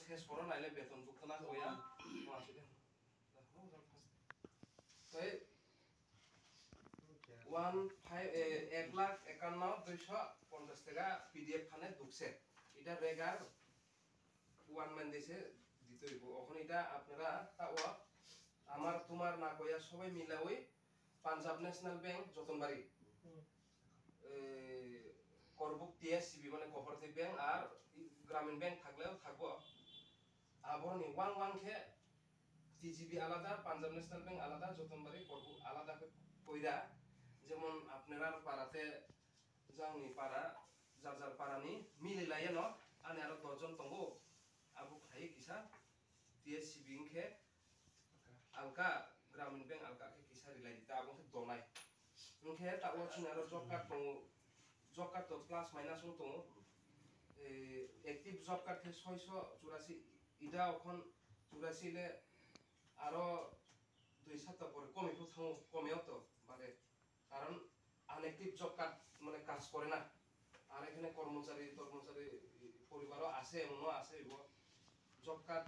শেষ করো নাইলে বেতন ভুক্ত না কইয়া মাসে দেন তাই 1,51,250 টাকা পিডিএফ খানে ঢুকছে এটা রেগার ওয়ান ম্যান দিছে দিতে হইব এখন এটা আপনারা তাও আমার তোমার না কইয়া সবাই মিলা ওই পাঞ্জাব ন্যাশনাল ব্যাংক যতনবাড়ি করবুক টিএসসিবি মানে কোঅপারেটিভ ব্যাংক আর গ্রামীণ ব্যাংক থাকলেও থাকবো আবরনি ওয়ান ওয়ান খে টিজিবি আলাদা পাঞ্জাব ন্যাশনাল ব্যাংক আলাদা যতনবাড়ি করবুক আলাদা কইরা যেমন আপনারা পাড়াতে যাওনি পাড়া যার যার পাড়ানি মিলিলাইয়ে ন আনে আরো 10 জন তঙ্গো আবু খাই কিসা টিএসসিবি খে আলকা গ্রামীণ ব্যাংক আলকা খে কিসা রিলাই দিতা আবু খে দনাই খে তাও চিন আরো জব কার্ড তঙ্গো জব কার্ড তো প্লাস মাইনাস তঙ্গো একটিভ জব কার্ড খে 684 ইটা এখন 84 লে আরো 2 সপ্তাহ পরে কমিও থাও কমেও তো মানে কারণ আনএক্টিভ জব কার্ড মানে কাজ করে না আর এখানে কর্মচারী পরিবারও আছে এমনও আছে জব কার্ড